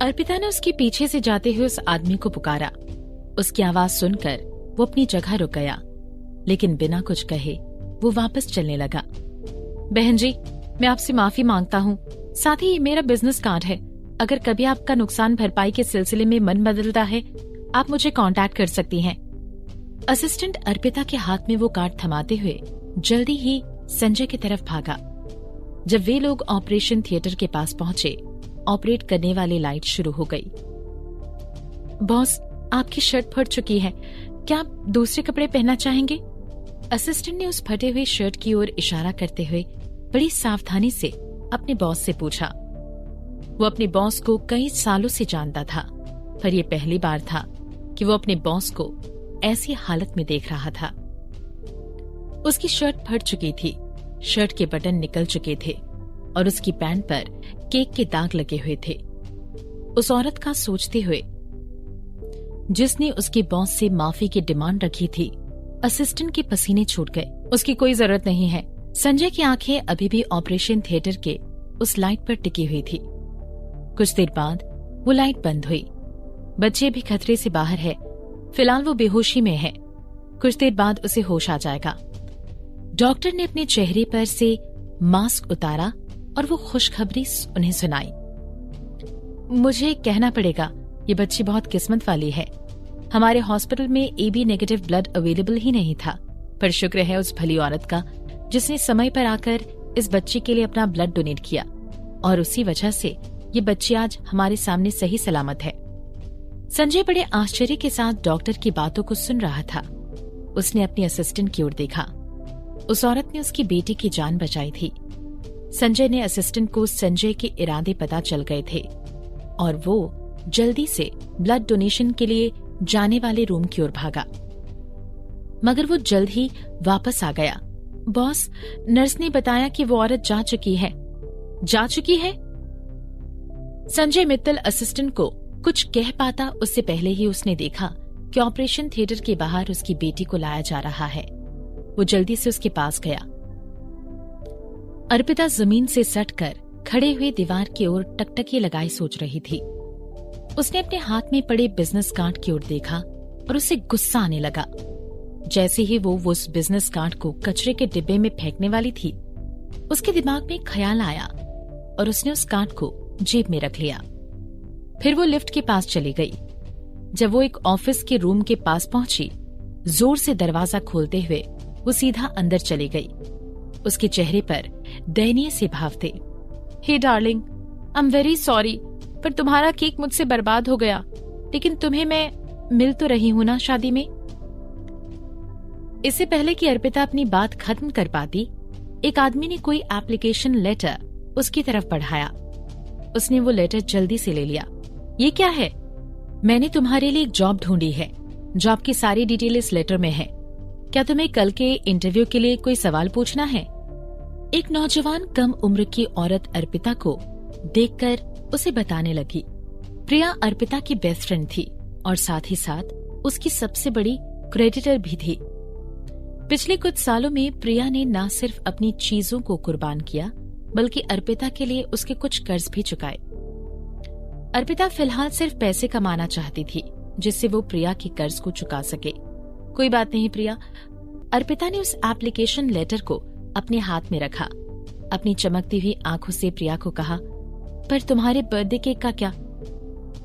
अर्पिता ने उसके पीछे से जाते हुए उस आदमी को पुकारा। उसकी आवाज सुनकर वो अपनी जगह रुक गया, लेकिन बिना कुछ कहे वो वापस चलने लगा। बहन जी, मैं आपसे माफी मांगता हूँ। साथ ही ये मेरा बिजनेस कार्ड है। अगर कभी आपका नुकसान भरपाई के सिलसिले में मन बदलता है, आप मुझे कांटेक्ट कर सकती हैं। असिस्टेंट अर्पिता के हाथ में वो कार्ड थमाते हुए जल्दी ही संजय की तरफ भागा। जब वे लोग ऑपरेशन थिएटर के पास पहुंचे, ऑपरेट करने वाली लाइट शुरू हो गई। बॉस, आपकी शर्ट फट चुकी है, क्या आप दूसरे कपड़े पहनना चाहेंगे? असिस्टेंट ने उस फटे हुए शर्ट की ओर इशारा करते हुए बड़ी सावधानी से अपने बॉस से पूछा। वो अपने बॉस को कई सालों से जानता था, पर यह पहली बार था कि वो अपने बॉस को ऐसी हालत में देख रहा था। उसकी शर्ट फट चुकी थी, शर्ट के बटन निकल चुके थे और उसकी पैंट पर केक के दाग लगे हुए थे। उस औरत का सोचते हुए, जिसने उसके बॉस से माफी की डिमांड रखी थी, असिस्टेंट के पसीने छूट गए। उसकी कोई जरूरत नहीं है। संजय की आंखें अभी भी ऑपरेशन थिएटर के उस लाइट पर टिकी हुई थी। कुछ देर बाद वो लाइट बंद हुई। बच्चे भी खतरे से बाहर है। फिलहाल वो बेहोशी में है। कुछ देर बाद उसे होश आ जाएगा। डॉक्टर ने अपने चेहरे पर से मास्क उतारा और वो खुशखबरी उन्हें सुनाई। मुझे कहना पड़ेगा, ये बच्ची बहुत किस्मत वाली है। हमारे हॉस्पिटल में AB नेगेटिव ब्लड अवेलेबल ही नहीं था, पर शुक्र है उस भली औरत का जिसने समय पर आकर इस बच्ची के लिए अपना ब्लड डोनेट किया, और उसी वजह से ये बच्ची आज हमारे सामने सही सलामत है। संजय बड़े आश्चर्य के साथ डॉक्टर की बातों को सुन रहा था। उसने अपनी असिस्टेंट की ओर देखा। उस औरत ने उसकी बेटी की जान बचाई थी। संजय ने असिस्टेंट को संजय के इरादे पता चल गए थे और वो जल्दी से ब्लड डोनेशन के लिए जाने वाले रूम की ओर भागा, मगर वो जल्द ही वापस आ गया। बॉस, नर्स ने बताया कि वो औरत जा चुकी है। जा चुकी है? संजय मित्तल असिस्टेंट को कुछ कह पाता उससे पहले ही उसने देखा कि ऑपरेशन थिएटर के बाहर उसकी बेटी को लाया जा रहा है। वो जल्दी से उसके पास गया। अर्पिता जमीन से सटकर खड़े हुए दीवार की ओर टकटकी लगाए सोच रही थी। उसने अपने हाथ में पड़े बिजनेस कार्ड की ओर देखा और उसे गुस्सा आने लगा। जैसे ही वो उस बिजनेस कार्ड को कचरे के डिब्बे में फेंकने वाली थी, उसके दिमाग में एक ख्याल आया और उसने उस कार्ड को जेब में रख लिया। फिर वो लिफ्ट के पास चली गई। जब वो एक ऑफिस के रूम के पास पहुंची, जोर से दरवाजा खोलते हुए वो सीधा अंदर चली गई। उसके चेहरे पर दयनीय से भाव थे। Hey darling, I am very sorry, पर तुम्हारा केक मुझसे बर्बाद हो गया, लेकिन तुम्हें मैं मिल तो रही हूं ना शादी में। इससे पहले कि अर्पिता अपनी बात खत्म कर पाती, एक आदमी ने कोई एप्लीकेशन लेटर उसकी तरफ बढ़ाया। उसने वो लेटर जल्दी से ले लिया। ये क्या है? मैंने तुम्हारे लिए एक जॉब ढूंढी है। जॉब की सारी डिटेल इस लेटर में है। क्या तुम्हें कल के इंटरव्यू के लिए कोई सवाल पूछना है? एक नौजवान कम उम्र की औरत अर्पिता को देखकर उसे बताने लगी। प्रिया अर्पिता की बेस्ट फ्रेंड थी और साथ ही साथ उसकी सबसे बड़ी क्रेडिटर भी थी। पिछले कुछ सालों में प्रिया ने न सिर्फ अपनी चीजों को कुर्बान किया, बल्कि अर्पिता के लिए उसके कुछ कर्ज भी चुकाए। अर्पिता फिलहाल सिर्फ पैसे कमाना चाहती थी, जिससे वो प्रिया के कर्ज को चुका सके। कोई बात नहीं प्रिया। अर्पिता ने उस एप्लीकेशन लेटर को अपने हाथ में रखा। अपनी चमकती हुई आंखों से प्रिया को कहा, पर तुम्हारे बर्थडे केक का क्या?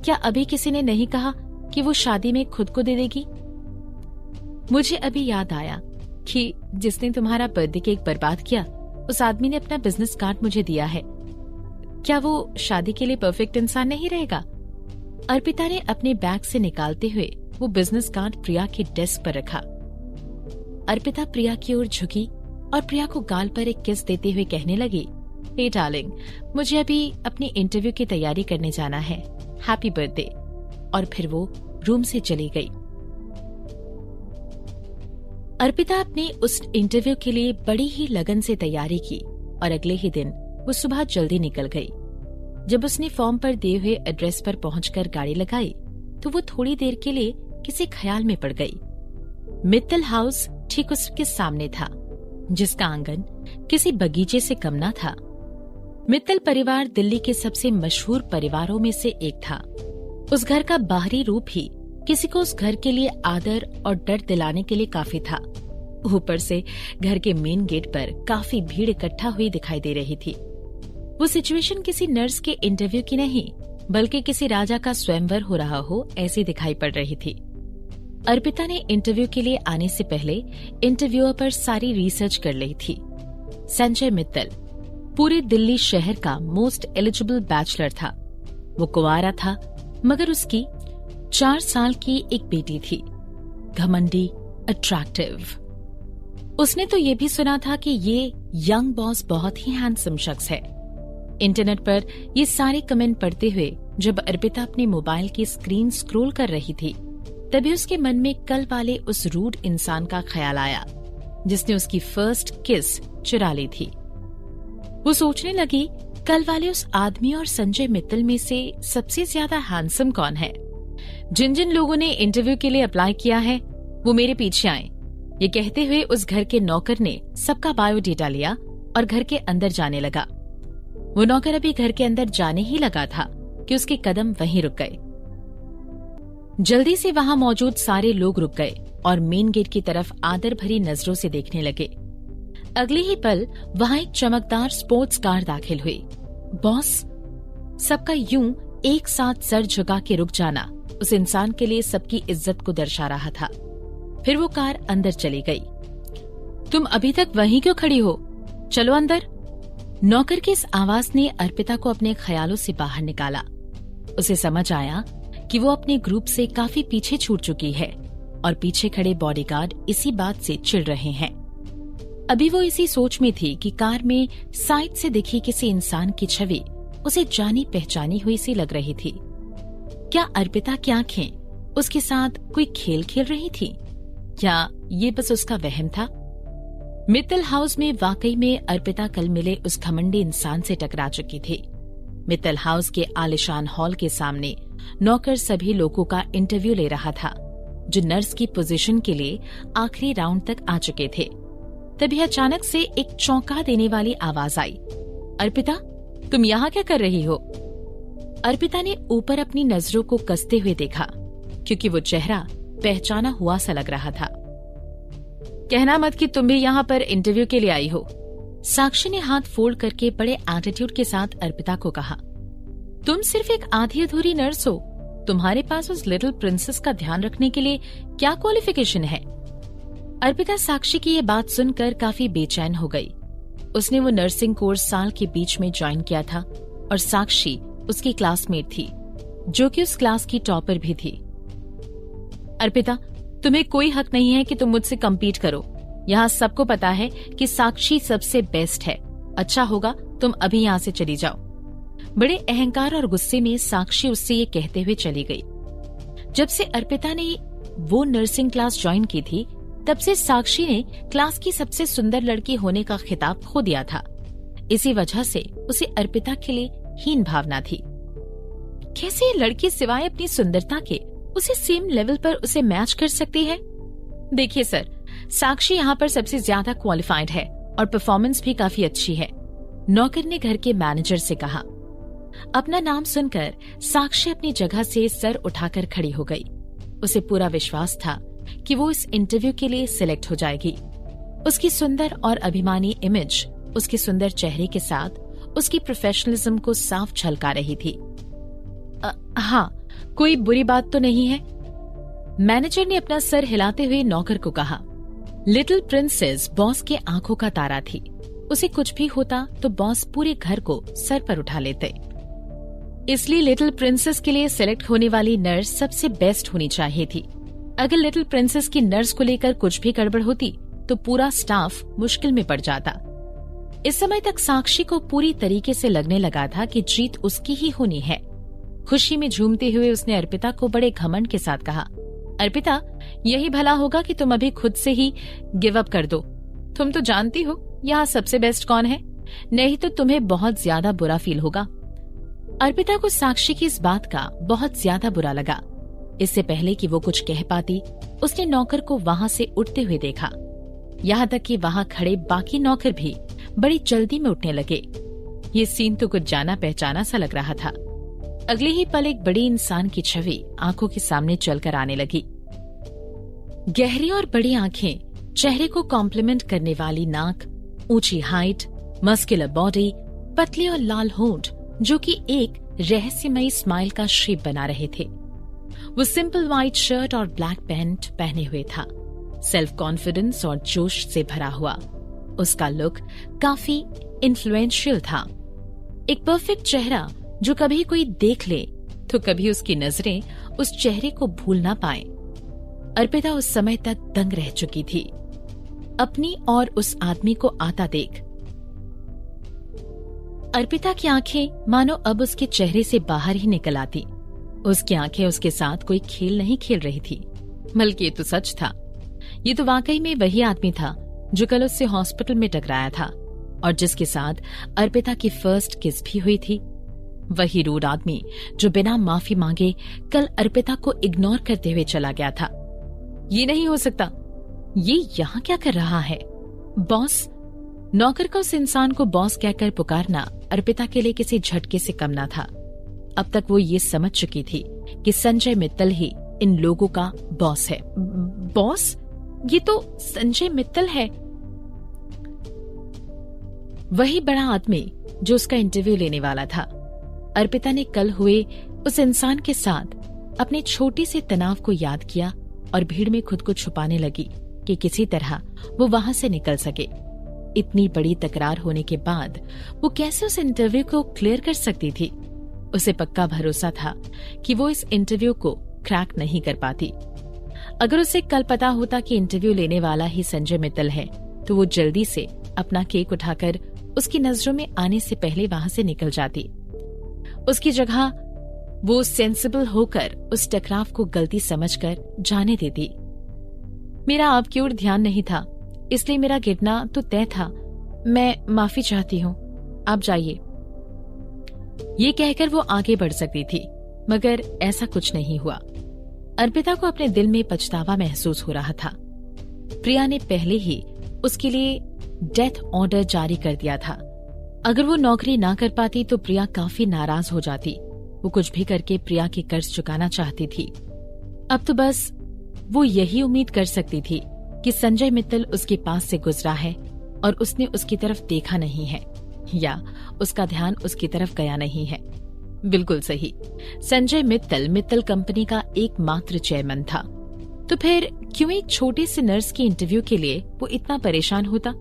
क्या अभी किसी ने नहीं कहा कि वो शादी में खुद को दे देगी? मुझे अभी याद आया कि जिसने तुम्हारा बर्थडे केक बर्बाद किया, उस आदमी ने अपना बिजनेस कार्ड मुझे दिया है। क्या वो शादी के लिए परफेक्ट इंसान नहीं रहेगा? अर्पिता ने अपने बैग से निकालते हुए वो बिजनेस कार्ड प्रिया के डेस्क पर रखा। अर्पिता प्रिया की ओर झुकी और प्रिया को गाल पर एक किस देते हुए कहने लगी, हे डार्लिंग, मुझे अभी अपनी इंटरव्यू की तैयारी करने जाना है। Happy birthday. और फिर वो रूम से चली गई। अर्पिता अपने उस इंटरव्यू के लिए बड़ी ही लगन से तैयारी की और अगले ही दिन वो सुबह जल्दी निकल गई। जब उसने फॉर्म पर दिए हुए एड्रेस पर पहुंचकर गाड़ी लगाई, तो वो थोड़ी देर के लिए किसी ख्याल में पड़ गई। मित्तल हाउस ठीक उसके सामने था, जिसका आंगन किसी बगीचे से कम न था। मित्तल परिवार दिल्ली के सबसे मशहूर परिवारों में से एक था। उस घर का बाहरी रूप ही किसी को उस घर के लिए आदर और डर दिलाने के लिए काफी था। ऊपर से घर के मेन गेट पर काफी भीड़ इकट्ठा हुई दिखाई दे रही थी। वो सिचुएशन किसी नर्स के इंटरव्यू की नहीं, बल्कि किसी राजा का स्वयंवर हो रहा हो ऐसी दिखाई पड़ रही थी। अर्पिता ने इंटरव्यू के लिए आने से पहले इंटरव्यूअर पर सारी रिसर्च कर ली थी। संजय मित्तल पूरे दिल्ली शहर का मोस्ट एलिजिबल बैचलर था। वो कुंवारा था, मगर उसकी 4 साल की एक बेटी थी, घमंडी, अट्रैक्टिव। उसने तो ये भी सुना था कि ये यंग बॉस बहुत ही हैंडसम शख्स है। इंटरनेट पर ये सारे कमेंट पढ़ते हुए जब अर्पिता अपने मोबाइल की स्क्रीन स्क्रॉल कर रही थी, तभी उसके मन में कल वाले उस रूड इंसान का ख्याल आया जिसने उसकी फर्स्ट किस चुरा ली थी। वो सोचने लगी, कल वाले उस आदमी और संजय मित्तल में से सबसे ज्यादा हैंडसम कौन है? जिन जिन लोगों ने इंटरव्यू के लिए अप्लाई किया है वो मेरे पीछे आए। ये कहते हुए उस घर के नौकर ने सबका बायोडेटा लिया और घर के अंदर जाने लगा। वो नौकर अभी घर के अंदर जाने ही लगा था कि उसके कदम वहीं रुक गए। जल्दी से वहां मौजूद सारे लोग रुक गए और मेन गेट की तरफ आदर भरी नजरों से देखने लगे। अगले ही पल वहां एक चमकदार स्पोर्ट्स कार दाखिल हुई। बॉस, सबका यूं एक साथ सर झुका के रुक जाना उस इंसान के लिए सबकी इज्जत को दर्शा रहा था। फिर वो कार अंदर चली गई। तुम अभी तक वहीं क्यों खड़ी हो? चलो अंदर। नौकर की इस आवाज ने अर्पिता को अपने ख्यालों से बाहर निकाला। उसे समझ आया कि वो अपने ग्रुप से काफी पीछे छूट चुकी है और पीछे खड़े बॉडीगार्ड इसी बात से चिढ़ रहे हैं। अभी वो इसी सोच में थी कि कार में साइड से दिखी किसी इंसान की छवि उसे जानी पहचानी हुई सी लग रही थी। क्या अर्पिता की आंखें उसके साथ कोई खेल खेल रही थी या ये बस उसका वहम था? मित्तल हाउस में वाकई में अर्पिता कल मिले उस घमंडी इंसान से टकरा चुकी थी। मित्तल हाउस के आलिशान हॉल के सामने नौकर सभी लोगों का इंटरव्यू ले रहा था जो नर्स की पोजीशन के लिए आखिरी राउंड तक आ चुके थे। तभी अचानक से एक चौंका देने वाली आवाज आई, अर्पिता, तुम यहाँ क्या कर रही हो? अर्पिता ने ऊपर अपनी नजरों को कसते हुए देखा क्योंकि वो चेहरा पहचाना हुआ सा लग रहा था। कहना मत कि तुम भी यहाँ पर इंटरव्यू के लिए आई हो। साक्षी ने हाथ फोल्ड करके बड़े एटीट्यूड के साथ अर्पिता को कहा, तुम सिर्फ एक आधी अधूरी नर्स हो। तुम्हारे पास उस लिटिल प्रिंसेस का ध्यान रखने के लिए क्या क्वालिफिकेशन है? अर्पिता साक्षी की ये बात सुनकर काफी बेचैन हो गई। उसने वो नर्सिंग कोर्स साल के बीच में ज्वाइन किया था और साक्षी उसकी क्लासमेट थी जो कि उस क्लास की टॉपर भी थी। अर्पिता, तुम्हें कोई हक नहीं है कि तुम मुझसे कम्पीट करो। यहाँ सबको पता है कि साक्षी सबसे बेस्ट है। अच्छा होगा तुम अभी यहाँ से चली जाओ। बड़े अहंकार और गुस्से में साक्षी उससे ये कहते हुए चली गई। जब से अर्पिता ने वो नर्सिंग क्लास ज्वाइन की थी, तब से साक्षी ने क्लास की सबसे सुंदर लड़की होने का खिताब खो दिया था। इसी वजह से उसे अर्पिता के लिए हीन भावना थी। कैसे ये लड़की सिवाय अपनी सुंदरता के उसे सेम लेवल पर उसे मैच कर सकती है? देखिए सर, साक्षी यहाँ पर सबसे ज्यादा क्वालिफाइड है और परफॉर्मेंस भी काफी अच्छी है, नौकर ने घर के मैनेजर से कहा। अपना नाम सुनकर साक्षी अपनी जगह से सर उठाकर खड़ी हो गई। उसे पूरा विश्वास था कि वो इस इंटरव्यू के लिए सिलेक्ट हो जाएगी। उसकी सुंदर और अभिमानी इमेज उसके सुंदर चेहरे के साथ उसकी प्रोफेशनलिज्म को साफ झलका रही थी। हाँ, कोई बुरी बात तो नहीं है? मैनेजर ने अपना सर हिलाते हुए नौकर को कहा। लिटिल प्रिंसेस बॉस के आंखों का तारा थी। उसे कुछ भी होता तो बॉस पूरे घर को सर पर उठा लेते। इसलिए लिटिल प्रिंसेस के लिए सिलेक्ट होने वाली नर्स सबसे बेस्ट होनी चाहिए थी। अगर लिटिल प्रिंसेस की नर्स को लेकर कुछ भी गड़बड़ होती तो पूरा स्टाफ मुश्किल में पड़ जाता। इस समय तक साक्षी को पूरी तरीके से लगने लगा था कि जीत उसकी ही होनी है। खुशी में झूमते हुए उसने अर्पिता को बड़े घमंड के साथ कहा, अर्पिता, यही भला होगा कि तुम अभी खुद से ही गिव अप कर दो। तुम तो जानती हो यहाँ सबसे बेस्ट कौन है, नहीं तो तुम्हें बहुत ज्यादा बुरा फील होगा। अर्पिता को साक्षी की इस बात का बहुत ज्यादा बुरा लगा। इससे पहले कि वो कुछ कह पाती, उसने नौकर को वहां से उठते हुए देखा। यहाँ तक कि वहां खड़े बाकी नौकर भी बड़ी जल्दी में उठने लगे। ये सीन तो कुछ जाना पहचाना सा लग रहा था। अगले ही पल एक बड़ी इंसान की छवि आंखों के सामने चलकर आने लगी। गहरी और बड़ी आंखें, चेहरे को कॉम्प्लीमेंट करने वाली नाक, ऊंची हाइट, मस्कुलर बॉडी, पतले और लाल होंठ जो कि एक रहस्यमयी स्माइल का शेप बना रहे थे। वो सिंपल व्हाइट शर्ट और ब्लैक पैंट पहने हुए था, सेल्फ कॉन्फिडेंस और जोश से भरा हुआ। उसका लुक काफी इन्फ्लुएंशियल था। एक परफेक्ट चेहरा जो कभी कोई देख ले तो कभी उसकी नजरें उस चेहरे को भूल ना पाए। अर्पिता उस समय तक दंग रह चुकी थी, अपनी और उस आदमी को आता देख। अर्पिता की आंखें मानो अब उसके चेहरे से बाहर ही निकल आती। उसकी आंखें उसके साथ कोई खेल नहीं खेल रही थी, बल्कि ये तो सच था। ये तो वाकई में वही आदमी था जो कल उससे हॉस्पिटल में टकराया था और जिसके साथ अर्पिता की फर्स्ट किस भी हुई थी। वही रूड आदमी जो बिना माफी मांगे कल अर्पिता को इग्नोर करते हुए चला गया था। ये नहीं हो सकता, ये यहाँ क्या कर रहा है? बॉस? नौकर का उस इंसान को बॉस कहकर पुकारना अर्पिता के लिए किसी झटके से कम ना था। अब तक वो ये समझ चुकी थी कि संजय मित्तल ही इन लोगों का बॉस है। बॉस? ये तो संजय मित्तल है, वही बड़ा आदमी जो उसका इंटरव्यू लेने वाला था। अर्पिता ने कल हुए उस इंसान के साथ अपने छोटे से तनाव को याद किया और भीड़ में खुद को छुपाने लगी कि किसी तरह वो वहां से निकल सके। इतनी बड़ी तकरार होने के बाद वो कैसे उस इंटरव्यू को क्लियर कर सकती थी? उसे पक्का भरोसा था कि वो इस इंटरव्यू को क्रैक नहीं कर पाती। अगर उसे कल पता होता कि इंटरव्यू लेने वाला ही संजय मित्तल है तो वो जल्दी से अपना केक उठाकर उसकी नजरों में आने से पहले वहां से निकल जाती। उसकी जगह वो सेंसिबल होकर उस टकराव को गलती समझकर जाने देती। मेरा आपकी ओर ध्यान नहीं था, इसलिए मेरा गिरना तो तय था। मैं माफी चाहती हूँ, आप जाइए। ये कहकर वो आगे बढ़ सकती थी, मगर ऐसा कुछ नहीं हुआ। अर्पिता को अपने दिल में पछतावा महसूस हो रहा था। प्रिया ने पहले ही उसके लिए डेथ ऑर्डर जारी कर दिया था। अगर वो नौकरी ना कर पाती तो प्रिया काफी नाराज हो जाती। वो कुछ भी करके प्रिया के कर्ज चुकाना चाहती थी। अब तो बस वो यही उम्मीद कर सकती थी कि संजय मित्तल उसके पास से गुजरा है और उसने उसकी तरफ देखा नहीं है या उसका ध्यान उसकी तरफ गया नहीं है। बिल्कुल सही, संजय मित्तल कंपनी का एकमात्र चेयरमैन था। तो फिर क्यों एक छोटे से नर्स की इंटरव्यू के लिए वो इतना परेशान होता?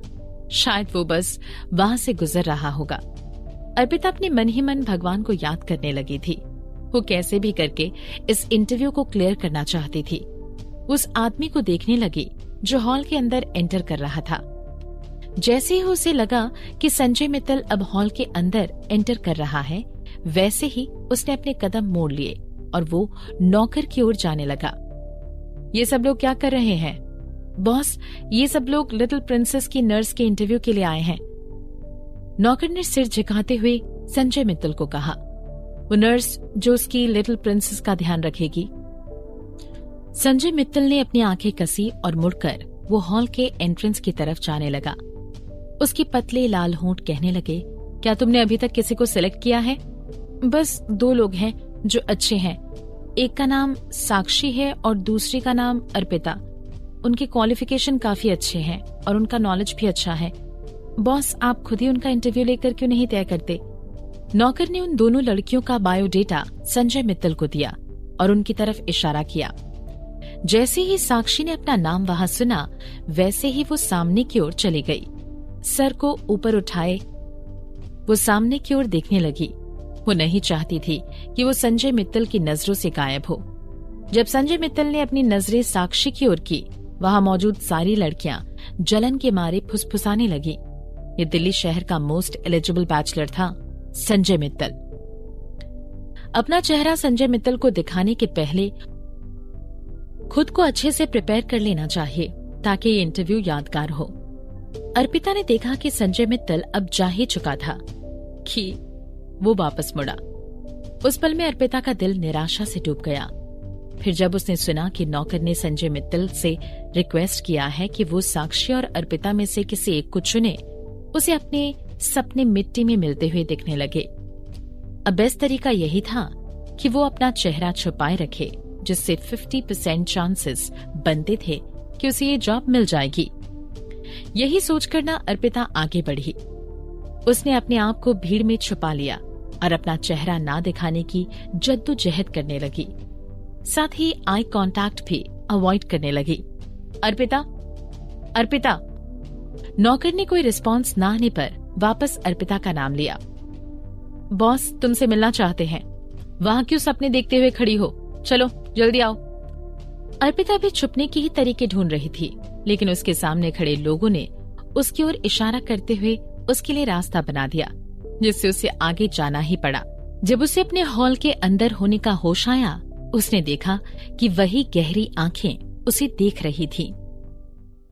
शायद वो बस वहां से गुजर रहा होगा। अर्पिता अपने मन ही मन भगवान को याद करने लगी थी। वो कैसे भी करके इस इंटरव्यू को क्लियर करना चाहती थी। उस आदमी को देखने लगी जो हॉल के अंदर एंटर कर रहा था। जैसे ही उसे लगा कि संजय मित्तल अब हॉल के अंदर एंटर कर रहा है, वैसे ही उसने अपने कदम मोड़ लिए और वो नौकर की ओर जाने लगा। ये सब लोग क्या कर रहे हैं? बॉस, ये सब लोग लिटिल प्रिंसेस की नर्स के इंटरव्यू के लिए आए हैं। नौकर ने सिर झुकाते हुए संजय मित्तल को कहा। वो नर्स जो उसकी लिटिल प्रिंसेस का ध्यान रखेगी। संजय मित्तल ने अपनी आंखें कसी और मुड़कर वो हॉल के एंट्रेंस की तरफ जाने लगा। उसके पतले लाल होंठ कहने लगे, क्या तुमने अभी तक किसी को सिलेक्ट किया है? बस 2 लोग हैं जो अच्छे हैं। एक का नाम साक्षी है और दूसरी का नाम अर्पिता। उनके क्वालिफिकेशन काफी अच्छे हैं और उनका नॉलेज भी अच्छा है। बॉस, आप खुद ही उनका इंटरव्यू लेकर क्यों नहीं तय करते? नौकर ने उन दोनों लड़कियों का बायोडेटा संजय मित्तल को दिया और उनकी तरफ इशारा किया। जैसे ही साक्षी ने अपना नाम वहां सुना, वैसे ही वो सामने की ओर चली गई। सर को ऊपर उठाए वो सामने की ओर देखने लगी। वो नहीं चाहती थी कि वो संजय मित्तल की नजरों से गायब हो। जब संजय मित्तल ने अपनी नजरें साक्षी की ओर की, वहां मौजूद सारी लड़कियां जलन के मारे फुसफुसाने लगी। ये दिल्ली शहर का मोस्ट एलिजिबल बैचलर था, संजय मित्तल। अपना चेहरा संजय मित्तल को दिखाने के पहले खुद को अच्छे से प्रिपेयर कर लेना चाहिए ताकि ये इंटरव्यू यादगार हो। अर्पिता ने देखा कि संजय मित्तल अब जा ही चुका था कि वो वापस मुड़ा। उस पल में अर्पिता का दिल निराशा से डूब गया। फिर जब उसने सुना कि नौकर ने संजय मित्तल से रिक्वेस्ट किया है कि वो साक्षी और अर्पिता में से किसी एक को चुने, उसे अपने सपने मिट्टी में मिलते हुए दिखने लगे। अब बेस्ट तरीका यही था कि वो अपना चेहरा छुपाए रखे, जिससे 50% चांसेस बनते थे कि उसे ये जॉब मिल जाएगी। यही सोचकर ना अर्पिता आगे बढ़ी। उसने अपने आप को भीड़ में छुपा लिया और अपना चेहरा ना दिखाने की जद्दोजहद करने लगी। साथ ही आई कांटेक्ट भी अवॉइड करने लगी। अर्पिता, अर्पिता। नौकर ने कोई रिस्पॉन्स ना आने पर वापस अर्पिता का नाम लिया। बॉस तुमसे मिलना चाहते हैं। वहां क्यों सपने देखते हुए खड़ी हो? चलो जल्दी आओ। अर्पिता भी छुपने की ही तरीके ढूंढ रही थी, लेकिन उसके सामने खड़े लोगों ने उसकी ओर इशारा करते हुए उसके लिए रास्ता बना दिया, जिससे उसे आगे जाना ही पड़ा। जब उसे अपने हॉल के अंदर होने का होश आया, उसने देखा कि वही गहरी आंखें उसे देख रही थीं।